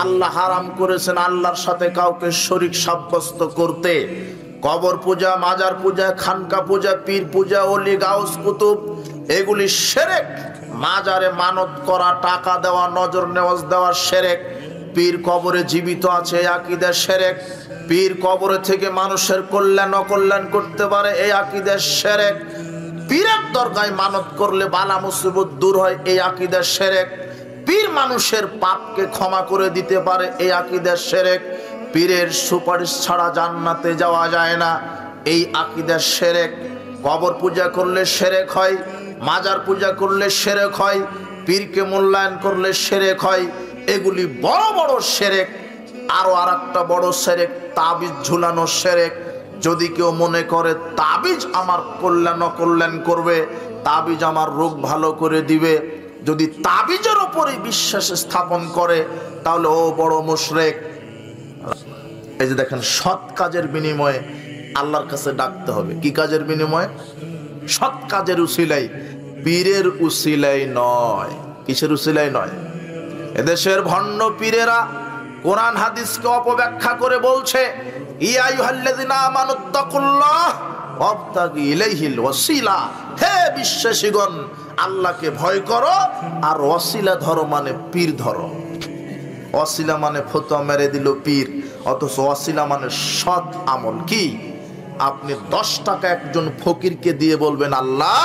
আল্লাহ হারাম করেছেন আল্লাহর সাথে কাউকে শরীক সাব্যস্ত করতে। কবর পূজা, মাজার পূজা, খানকা পূজা, পীর পূজা, ওলি গাউস কুতুব, এগুলি শিরক। মাজারে মানত করা, টাকা দেওয়া, নজর নেওয়াজ দেওয়া শিরক। পীর কবরে জীবিত আছে, এই আকীদা শিরক। পীর কবরে থেকে মানুষের কল্যাণ অকল্যাণ করতে পারে, এই আকীদা শিরক। পীরের দরগায় মানত করলে বালা মুসিবত দূর হয়, এই আকীদা শিরক। পীর মানুষের পাপকে ক্ষমা করে দিতে পারে, এই আকীদা শিরক। পীরের সুপারিশ ছাড়া জান্নাতে যাওয়া যায় না, এই আকীদা শিরক। কবর পূজা করলে শিরক হয়, মাজার পূজা করলে শিরক হয়, পীরকে মূল্যায়ন করলে শিরক হয়। এগুলি বড় বড় শিরক। আরো আরেকটা বড় শিরক, তাবিজ ঝুলানো শিরক। যদি কেউ মনে করে তাবিজ আমার কল্যাণ অকল্যাণ করবে, তাবিজ আমার রোগ ভালো করে দিবে, যদি তাবিজের উপরে বিশ্বাস স্থাপন করে, তাহলে ও বড় মুশরিক। এই যে দেখেন, সৎ কাজের বিনিময়ে আল্লাহর কাছে ডাকতে হবে। কি কাজের বিনিময়ে? সৎ কাজের উসিলাই, পীরের উসিলাই নয়। কিসের উসিলাই নয়? এদেশের ভণ্ড পীরেরা কোরআন হাদিসকে অপব্যাখ্যা করে বলছে, ইয়া আইয়ুহাল্লাযিনা আমানুত্তাকুল্লাহ ওয়াবতাগু ইলাইহিল ওয়াসিলা। হে বিশ্বাসীগণ, আল্লাহকে ভয় করো আর ওয়াসিলা ধরো, মানে পীর ধরো। ওয়াসিলা মানে ফতোয়া মেরে দিল পীর, অথচ ওয়াসিলা মানে সৎ আমল। কি? আপনি 10 টাকা একজন ফকিরকে দিয়ে বলবেন, আল্লাহ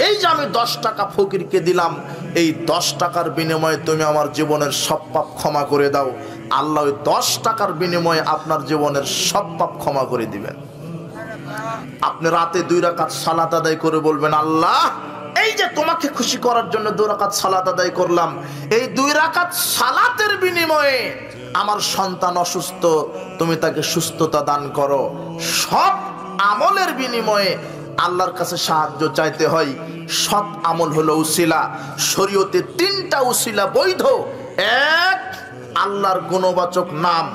এই যে আমি 10 টাকা ফকিরকে দিলাম, এই 10 টাকার বিনিময়ে তুমি আমার জীবনের সব পাপ ক্ষমা করে দাও। আল্লাহ ওই 10 টাকার বিনিময়ে আপনার জীবনের সব পাপ ক্ষমা করে দিবেন। আপনি রাতে 2 রাকাত সালাত আদায় করে বলবেন, আল্লাহ এই যে তোমাকে খুশি করার জন্য 2 রাকাত সালাত আদায় করলাম, এই 2 রাকাত সালাতের বিনিময়ে আমার সন্তান অসুস্থ, তুমি তাকে সুস্থতা দান করো। সব আমলের বিনিময়ে আল্লাহর কাছে সাহায্য চাইতে হয়। সৎ আমল হলো উসিলা। শরীয়তে 3টা উসিলা বৈধ। এক, আল্লাহর গুণবাচক নাম,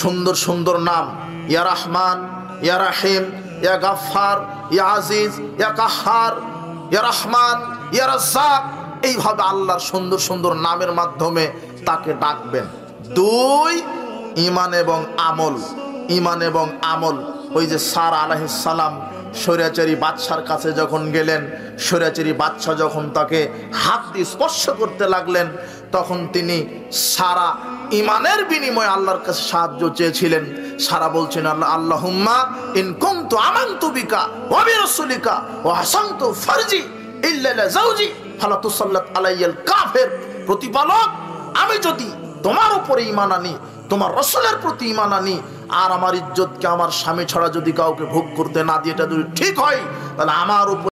সুন্দর সুন্দর নাম, ইয়া রহমান, ইয়া রাহিম, ইয়া গাফফার, ইয়া আজিজ, ইয়া কাহ্হার, ইয়া রহমান, ইয়া রাজ্জাক, এইভাবে আল্লাহর সুন্দর সুন্দর নামের মাধ্যমে তাকে ডাকবেন। 2, ঈমান এবং আমল। ঈমান এবং আমল। ওই যে সারা আলাইহিস সালাম স্বৈরাচারী বাদশার কাছে যখন গেলেন, স্বৈরাচারী বাদশা যখন তাকে হাত দিয়ে স্পর্শ করতে লাগলেন, তখন তিনি সারা ঈমানের বিনিময়ে আল্লাহর কাছে সাহায্য চেয়েছিলেন। সারা বলছেন, আল্লাহুম্মা ইন কুনতু আমানতু বিকা ওয়া বিরাসূলিকা ওয়া হাসানতু ফারজি ইল্লা লা যাওজি ফালা তুসাল্লাত আলাইয়াল কাফির। প্রতিপালক, আমি যদি তোমার উপরে ঈমান আনি, তোমার রাসূলের প্রতি ঈমান আনি, আর আমার ইজ্জতকে আমার স্বামী ছাড়া যদি কাউকে ভোগ করতে না দিই, এটা যদি ঠিক হয়, তাহলে আমার উপর